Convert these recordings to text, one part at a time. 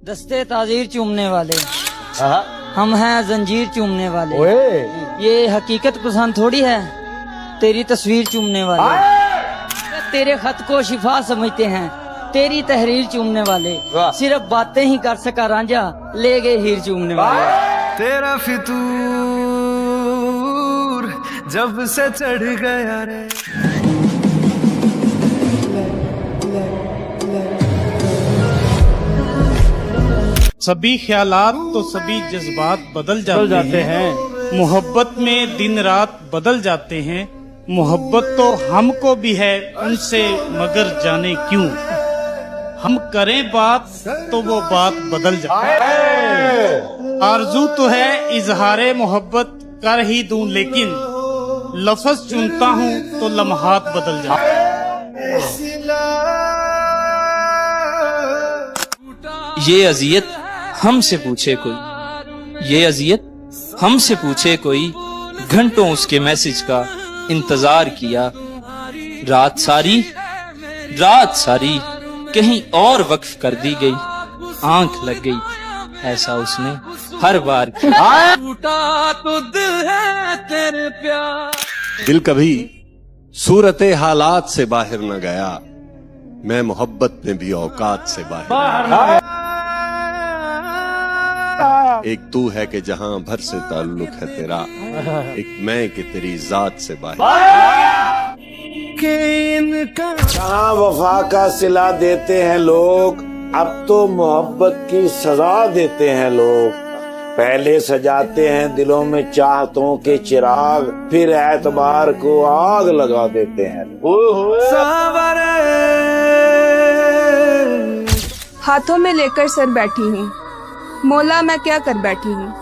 दस्ते ताजीर चूमने वाले हम हैं, जंजीर चूमने वाले। ये हकीकत पसंद थोड़ी है, तेरी तस्वीर चूमने वाले। तेरे खत को शिफा समझते हैं, तेरी तहरीर चूमने वाले। सिर्फ बातें ही कर सका रांझा, ले गए हीर चूमने वाले। तेरा फितूर जब से चढ़ गया रे। सभी ख्यालात तो सभी जज्बात बदल जाते हैं। मोहब्बत में दिन रात बदल जाते हैं। मोहब्बत तो हमको भी है उनसे, मगर जाने क्यों हम करें बात तो वो बात बदल जाती है। आरज़ू तो है इजहारे मोहब्बत कर ही दूं, लेकिन लफ्ज़ चुनता हूँ तो लम्हात बदल जाते हैं। ये अजियत हमसे पूछे कोई, ये अजियत हमसे पूछे कोई, घंटों उसके मैसेज का इंतजार किया। रात सारी कहीं और वक्फ कर दी गई, आंख लग गई ऐसा उसने हर बार किया। तो दिल है तेरे प्यार। दिल कभी सूरते हालात से बाहर न गया, मैं मोहब्बत में भी औकात से बाहर। एक तू है कि जहां भर से ताल्लुक है तेरा, एक मैं कि तेरी जात से बाहर। कहाँ वफा का सिला देते हैं लोग, अब तो मोहब्बत की सजा देते हैं लोग। पहले सजाते हैं दिलों में चाहतों के चिराग, फिर एतबार को आग लगा देते हैं। हाथों में लेकर सर बैठी हूँ, मौला मैं क्या कर बैठी हूँ।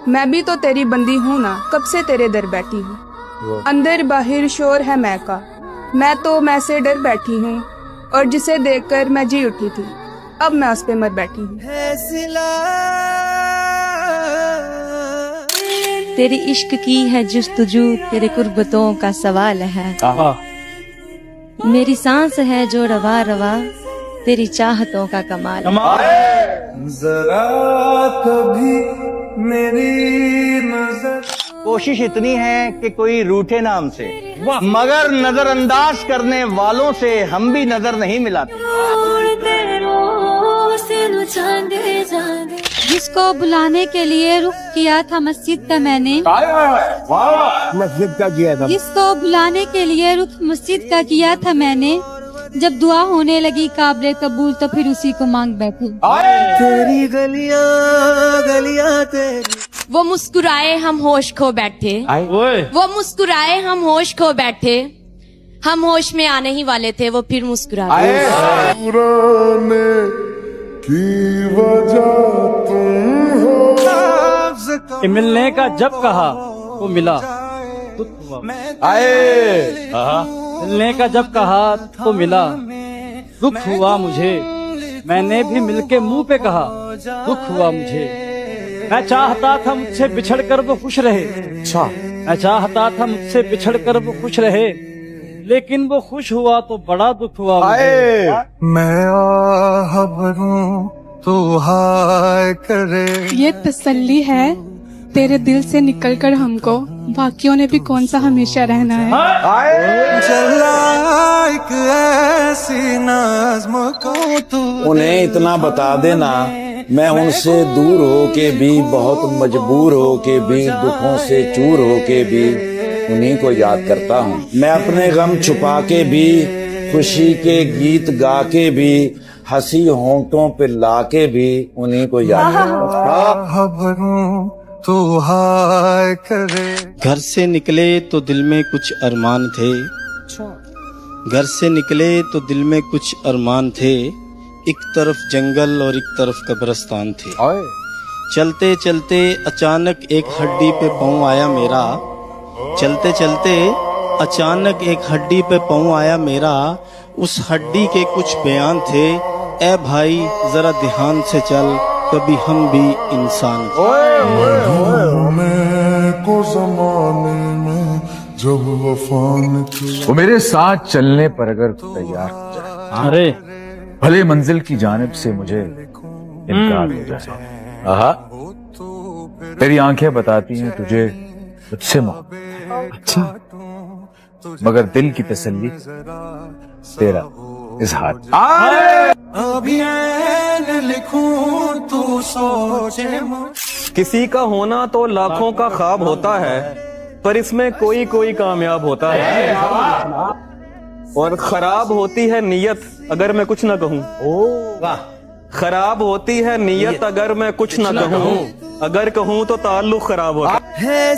मैं भी तो तेरी बंदी हूँ ना, कब से तेरे दर बैठी हूँ। अंदर बाहर शोर है मैं का, मैं तो मैं से डर बैठी हूँ। और जिसे देखकर मैं जी उठी थी, अब मैं उस पे मर बैठी हूँ। तेरी इश्क की है जुस्तजू, तेरे कुर्बतों का सवाल है। मेरी सांस है जो रवा रवा, तेरी चाहतों का कमाल। जरा कभी मेरी नजर। कोशिश इतनी है कि कोई रूठे नाम से, मगर नजरअंदाज करने वालों से हम भी नजर नहीं मिलाते। जिसको बुलाने के लिए रुख किया था मस्जिद का मैंने, मस्जिद का किया था। जिसको बुलाने के लिए रुख मस्जिद का किया था मैंने, जब दुआ होने लगी काबिल कबूल तो फिर उसी को मांग बैठी। तेरी गलियां गलियां तेरी। वो मुस्कुराए हम होश खो बैठे, वो मुस्कुराए हम होश खो बैठे, हम होश में आने ही वाले थे वो फिर मुस्कुरा कि मिलने का जब कहा तो मिला, दुख हुआ। मिलने का जब कहा तो मिला, दुख हुआ मुझे। मैंने भी मिलके मुंह पे कहा, दुख हुआ मुझे। मैं चाहता था मुझसे बिछड़ कर वो खुश रहे, मैं मुझसे बिछड़ कर वो खुश रहे, लेकिन वो खुश हुआ तो बड़ा दुख हुआ मुझे। मैं आह भरूं तो हाय करे। ये तसल्ली है तेरे दिल से निकलकर हमको, बाकियों ने भी कौन सा हमेशा रहना है। चला एक ऐसी नज़्म को तू। उन्हें इतना बता देना, मैं उनसे दूर हो के भी, बहुत मजबूर हो के भी, दुखों से चूर हो के भी उन्हीं को याद करता हूँ। मैं अपने गम छुपा के भी, खुशी के गीत गा के भी, हंसी होंठों पे ला के भी उन्हीं को याद करता हूँ। तो हाय करे। घर से निकले तो दिल में कुछ अरमान थे, घर से निकले तो दिल में कुछ अरमान थे। एक तरफ जंगल और एक तरफ कब्रिस्तान थे। चलते चलते अचानक एक हड्डी पे पाँव आया मेरा, चलते चलते अचानक एक हड्डी पे पाँव आया मेरा। उस हड्डी के कुछ बयान थे, ए भाई जरा ध्यान से चल, कभी हम भी इंसान थे। वो मेरे साथ चलने पर अगर तैयार हो जाए, अरे भले मंजिल की जानिब से मुझे इनकार हो जाए। आहा, तेरी आंखें बताती हैं तुझे मुझसे मोहब्बत। अच्छा, मगर दिल की तसल्ली तेरा इजहार। किसी का होना तो लाखों का ख्वाब होता है, पर इसमें कोई कोई कामयाब होता है। और खराब होती है नीयत अगर मैं कुछ न कहूँ। खराब होती है नीयत अगर मैं कुछ न कहूँ, अगर कहूँ तो ताल्लुक खराब होता है।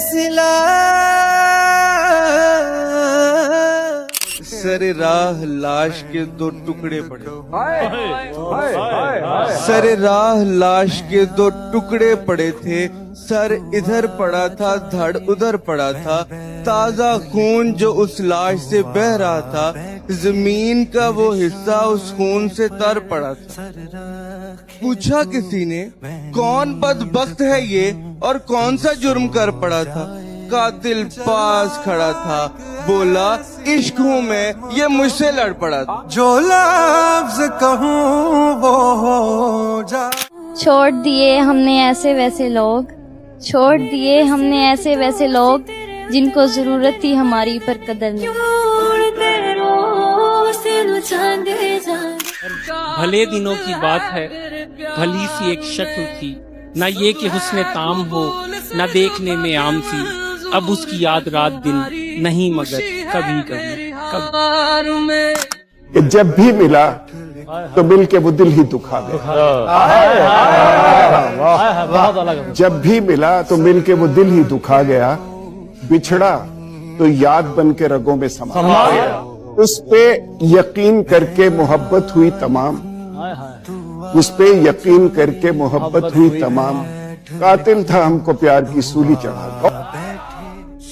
सर राह लाश के दो टुकड़े पड़े, सर राह लाश के दो टुकड़े पड़े थे। सर इधर पड़ा था, धड़ उधर पड़ा था। ताजा खून जो उस लाश से बह रहा था, जमीन का वो हिस्सा उस खून से तर पड़ा था। पूछा किसी ने, कौन बदबख्त है ये और कौन सा जुर्म कर पड़ा था? कातिल पास खड़ा था, बोला इश्क हूँ मैं, ये मुझसे लड़ पड़ा था। जो लफ्ज़ कहूँ वो हो जा। छोड़ दिए हमने ऐसे वैसे लोग, छोड़ दिए हमने ऐसे वैसे लोग, जिनको जरूरत थी हमारी पर कदर नहीं। भले दिनों की बात है, भली सी एक शक्ल थी, न ये कि हुस्न ताम हो, न देखने में आम सी। अब उसकी याद रात दिन नहीं, मगर कभी कभी कि जब भी मिला तो मिल के वो दिल ही दुखा गया। जब भी मिला तो मिल के वो दिल ही दुखा गया। बिछड़ा तो याद बन के रगों में समा गया। उस पे यकीन करके मोहब्बत हुई तमाम, उस पे यकीन करके मोहब्बत हुई तमाम। कातिल था हमको प्यार की सूली चढ़ा।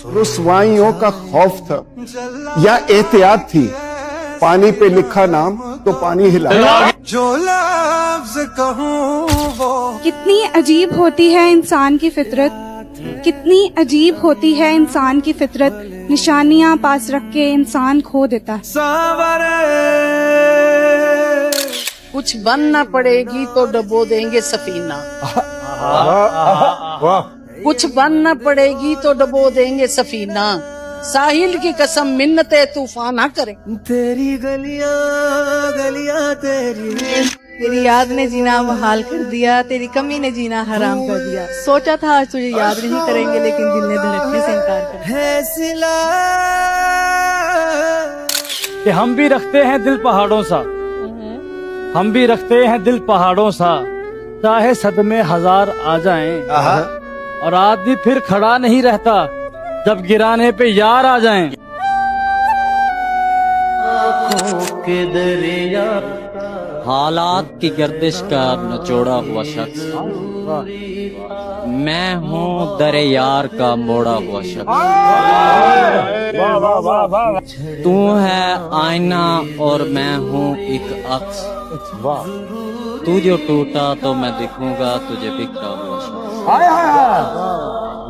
रुसवाइयों का खौफ था या एहतियात थी, पानी पे लिखा नाम तो पानी हिला। जो लफ्ज़ कहूँ वो। कितनी अजीब होती है इंसान की फितरत, कितनी अजीब होती है इंसान की फितरत। निशानियां पास रख के इंसान खो देता है। कुछ बनना पड़ेगी तो डबो देंगे सफीना, कुछ बनना पड़ेगी तो डबो देंगे सफीना। साहिल की कसम मिन्नते तूफान ना करें। तेरी गलियां गलियां तेरी याद ने जीना बहाल कर दिया, तेरी कमी ने जीना हराम कर दिया। सोचा था आज तुझे याद नहीं करेंगे, लेकिन दिल ने धड़कने से इनकार कर दिया। कि हम भी रखते हैं दिल पहाड़ों सा, हम भी रखते हैं दिल पहाड़ों सा। चाहे सदमे हजार आ जाएं, और आदमी फिर खड़ा नहीं रहता जब गिराने पे यार आ जाएं। हालात की गर्दिश का नचोड़ा हुआ शख्स, मैं हूँ दरे यार का मोड़ा हुआ शख्स। तू है आईना और मैं हूँ एक अक्स। तू जो टूटा तो मैं दिखूंगा तुझे बिखरा हुआ शख्स।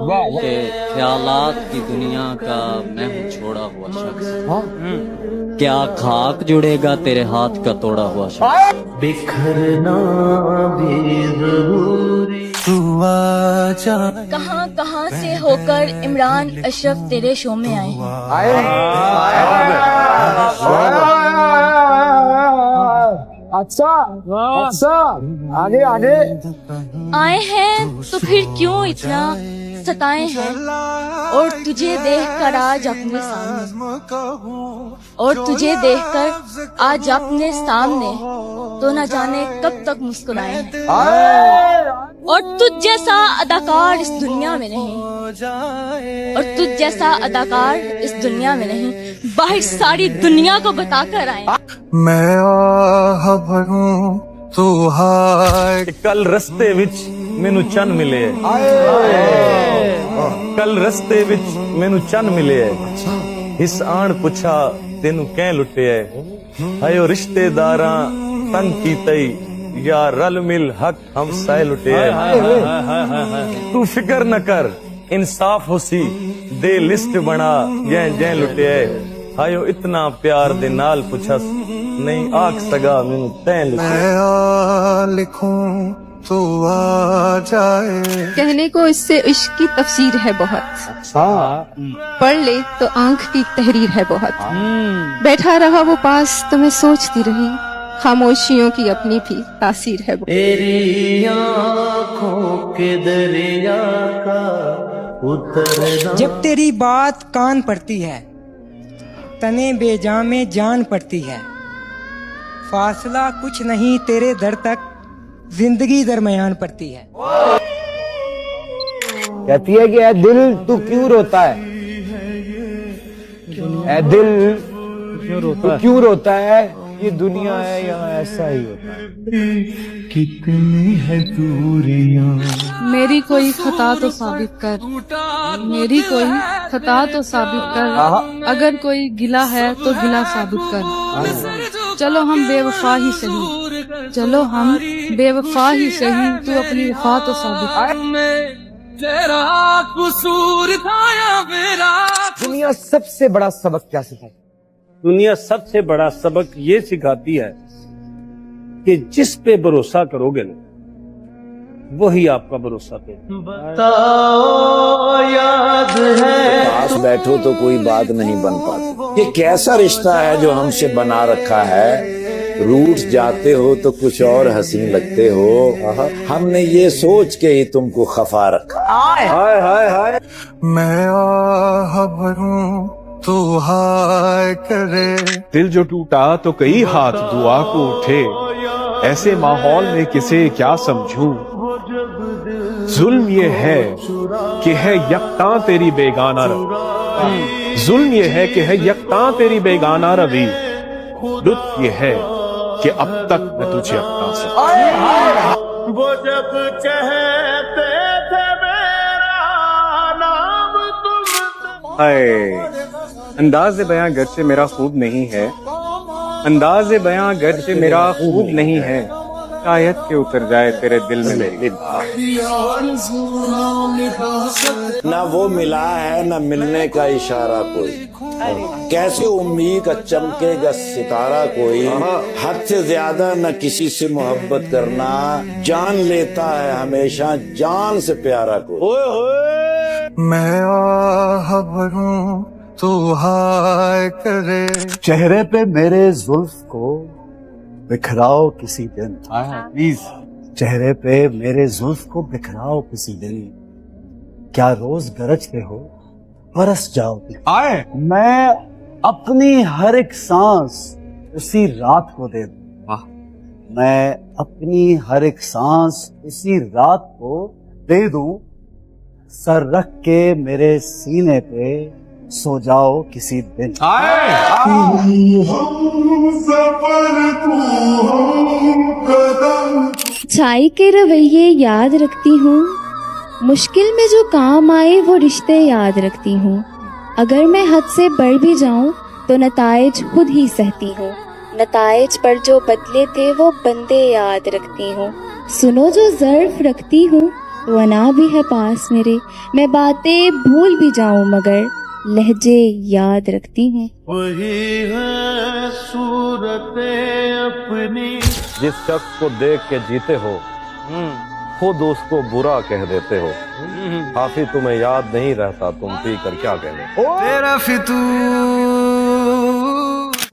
के ख्यालात की दुनिया का मैं हूँ छोड़ा हुआ शख्स। क्या खाक जुड़ेगा तेरे हाथ का तोड़ा हुआ शख्स। बिखरना भी जरूरी, तू आजा। कहाँ कहाँ से होकर इमरान अशरफ तेरे शो में आए। अच्छा अच्छा, आगे आगे आए हैं तो फिर क्यों इतना सताए हैं। और तुझे देखकर आज अपने सामने, और तुझे देखकर आज अपने सामने, तो न जाने कब तक मुस्कुराए हैं। और तुझ जैसा अदाकार इस दुनिया में नहीं, और तुझ जैसा अदाकार इस दुनिया में नहीं, बाहर सारी दुनिया को बताकर आए। मैं आह भरूं तू हाय। कल रस्ते विच मैनू चन मिले, कल रस्ते विच मैनू चन मिले। इस आण पुछा तेनू कैं लुटे, हायो रिश्तेदारां तंग कीतई, या रल मिल हक हम साए लुटे। तू फिकर न कर इंसाफ होसी, दे लिस्ट बना जै जै लुटे। हायो इतना प्यार दे नाल पुछस, नहीं आख सगा मैनू तैं लुटे। मैं लिखूं तो आ जाए। कहने को इससे इश्क की तफसीर है बहुत, पढ़ ले तो आंख की तहरीर है बहुत। बैठा रहा वो पास तो मैं सोचती रही, खामोशियों की अपनी भी तासीर है बहुत। तेरी आँखों के दरिया का उतरना। जब तेरी बात कान पड़ती है, तने बेजान में जान पड़ती है। फासला कुछ नहीं तेरे दर तक, जिंदगी दरमियान पड़ती है। कहती है कि ऐ दिल तू क्यों रोता है, ऐ दिल तू क्यों रोता है, ये दुनिया है यहाँ ऐसा ही होता है। कितनी है दूरियां। मेरी कोई खता तो साबित कर, मेरी कोई खता तो साबित कर, अगर कोई गिला है तो गिला साबित कर। चलो हम बेवफा ही सही, चलो हम बेवफा ही सही, तू अपनी वफा तो साबित कर। तेरा कसूर था या मेरा। दुनिया सबसे बड़ा सबक क्या सिखाती? दुनिया सबसे बड़ा सबक ये सिखाती है कि जिस पे भरोसा करोगे ना, वही आपका भरोसा पे। बताओ याद है पास बैठो तो कोई बात नहीं बन पाती। ये कैसा रिश्ता है जो हमसे बना रखा है? रूठ जाते हो तो कुछ और हसीन लगते हो, हमने ये सोच के ही तुमको खफा रखा। हाय हाय हाय। मैं आह भरूं तो हाय करे। दिल जो टूटा तो कई हाथ दुआ को उठे, ऐसे माहौल में किसे क्या समझूं। जुल्म ये है कि है यकता तेरी बेगाना रवि, जुल्म ये है कि है यकता तेरी बेगाना रवि, लुत्फ ये है कि अब तक मैं तुझे अपना सकता। वो जब कहते थे मेरा नाम तुम। अंदाज़ बयां गर्चे मेरा खूब नहीं है, अंदाज़ बयां गर्चे मेरा खूब नहीं है, शायद के उतर जाए तेरे दिल में मेरी। ना वो मिला है ना मिलने का इशारा कोई, कैसे उम्मीद का चमकेगा सितारा कोई। हद से ज्यादा न किसी से मोहब्बत करना, जान लेता है हमेशा जान से प्यारा कोई। मैं आह भरूं तो हाय करे। चेहरे पे मेरे जुल्फ को बिखराओ किसी दिन, प्लीज। चेहरे पे मेरे जुल्फ को बिखराओ किसी दिन, क्या रोज गरजते हो बरस जाओ। मैं अपनी हर एक सांस उसी रात को दे दूं, मैं अपनी हर एक सांस उसी रात को दे दूं। सर रख के मेरे सीने पे सो जाओ किसी दिन। चाय के रवैये याद रखती हूँ, मुश्किल में जो काम आए वो रिश्ते याद रखती हूँ। अगर मैं हद से बढ़ भी जाऊँ तो नताइज खुद ही सहती हूँ, नताइज पर जो बदले थे वो बंदे याद रखती हूँ। सुनो जो ज़र्फ रखती हूँ, वना भी है पास मेरे, मैं बातें भूल भी जाऊँ मगर लहजे याद रखती हूँ। वही है सूरतें अपनी। जिस शख्स को देख के जीते हो, खुद उसको बुरा कह देते हो। काफी तुम्हें याद नहीं रहता, तुम पी कर क्या कहने। तेरा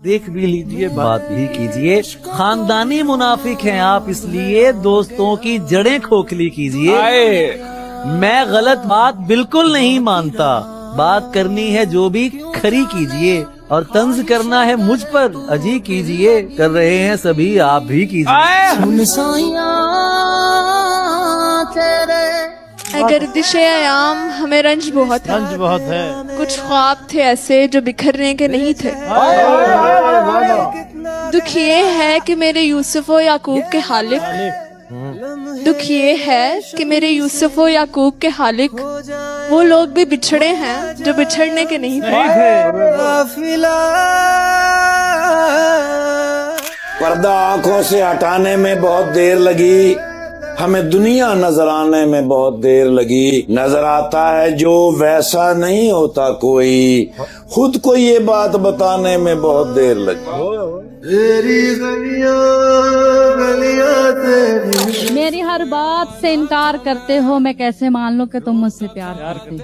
देख भी लीजिए, बात भी कीजिए। खानदानी मुनाफिक हैं आप, इसलिए दोस्तों की जड़ें खोखली कीजिए। मैं गलत बात बिल्कुल नहीं मानता, बात करनी है जो भी खरी कीजिए, और तंज करना है मुझ पर अजी कीजिए। कर रहे हैं सभी, आप भी कीजिए। गर्दिश आयाम हमें रंज बहुत है, रंज बहुत है। कुछ ख्वाब थे ऐसे जो बिखरने के नहीं थे। दुख ये है कि मेरे यूसुफ और याकूब के हालिक, दुख ये है कि मेरे यूसुफ और याकूब के हालिक वो लोग भी बिछड़े हैं जो बिछड़ने के नहीं थे। पर्दा आंखों से हटाने में बहुत देर लगी, हमें दुनिया नजर आने में बहुत देर लगी। नजर आता है जो वैसा नहीं होता कोई, खुद को ये बात बताने में बहुत देर लगी। तेरी गलियां गलियां तेरी। मेरी हर बात से इनकार करते हो, मैं कैसे मान लूं कि तुम मुझसे प्यार करते हो।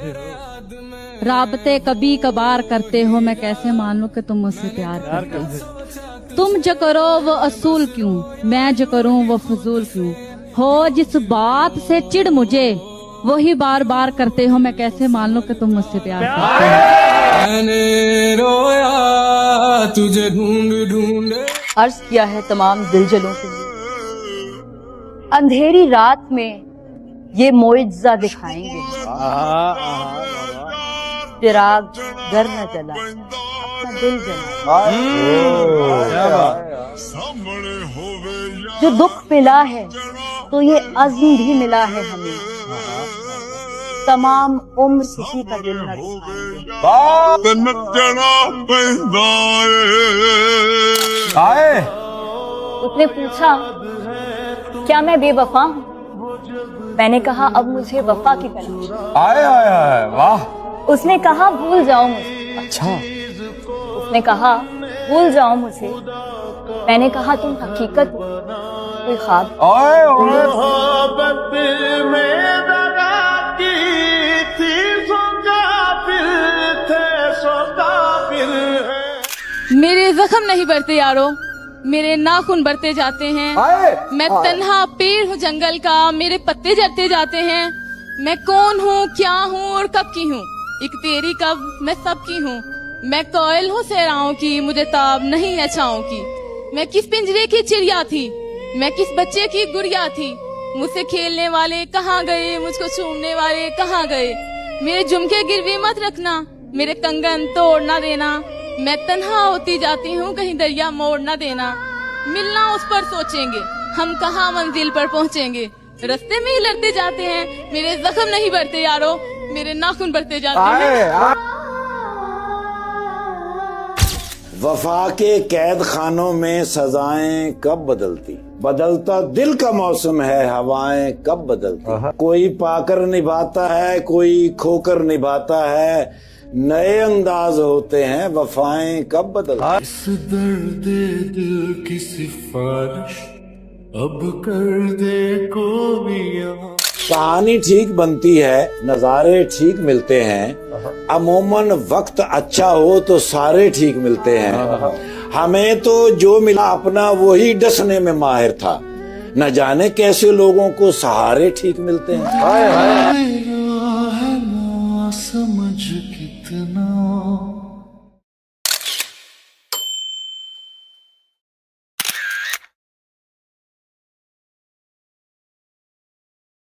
राबते कभी कभार करते हो, मैं कैसे मान लूं कि तुम मुझसे प्यार करते हो। तुम जो करो वो असूल क्यों, मैं जो करूं वो फजूल क्यों। हो जिस बात से चिढ़ मुझे, वही बार बार करते हो, मैं कैसे मान लूं कि तुम मुझसे प्यार करते हो। मैंने रोया तुझे ढूंढ ढूंढ। अर्ज किया है तमाम दिलजलों के लिए, अंधेरी रात में ये मोइज़ा दिखाएंगे। चिराग घर न जला, अपना दिल जला। जो दुख मिला है तो ये अज़्म भी मिला है हमें, तमाम उम्र किसी का दिल न आए। उसने पूछा क्या मैं बेवफा हूँ? मैंने कहा अब मुझे वफा की तलाश। आए आए आए, वाह। उसने कहा भूल जाओ मुझे। अच्छा। उसने कहा भूल जाओ मुझे। मैंने कहा तुम हकीकत हो, कोई ख्वाब। मेरे जख्म नहीं बढ़ते यारो, मेरे नाखून बढ़ते जाते हैं। मैं तन्हा पेड़ हूँ जंगल का, मेरे पत्ते झड़ते जाते हैं। मैं कौन हूँ, क्या हूँ और कब की हूँ, एक तेरी कब मैं सबकी हूँ। मैं कोयल हूँ सहराओं की, मुझे ताब नहीं है छाओं की। मैं किस पिंजरे की चिड़िया थी, मैं किस बच्चे की गुड़िया थी। मुझसे खेलने वाले कहाँ गए, मुझको चूमने वाले कहाँ गए। मेरे झुमके गिरवी मत रखना, मेरे कंगन तोड़ ना देना। मैं तन्हा होती जाती हूँ, कहीं दरिया मोड़ ना देना। मिलना उस पर सोचेंगे, हम कहाँ मंजिल पर पहुँचेंगे। रास्ते में ही लड़ते जाते हैं, मेरे जख्म नहीं बढ़ते यारो, मेरे नाखून बढ़ते जाते हैं। वफा के कैद खानों में सजाएं कब बदलती, बदलता दिल का मौसम है, हवाएं कब बदलती। कोई पाकर निभाता है, कोई खोकर निभाता है, नए अंदाज होते हैं, वफाएं कब बदलती। इस दर्द दिल की सिफारिश अब कर दे कोई। कहानी ठीक बनती है, नजारे ठीक मिलते हैं। अमूमन वक्त अच्छा हो तो सारे ठीक मिलते हैं। हमें तो जो मिला अपना वही डसने में माहिर था, न जाने कैसे लोगों को सहारे ठीक मिलते हैं।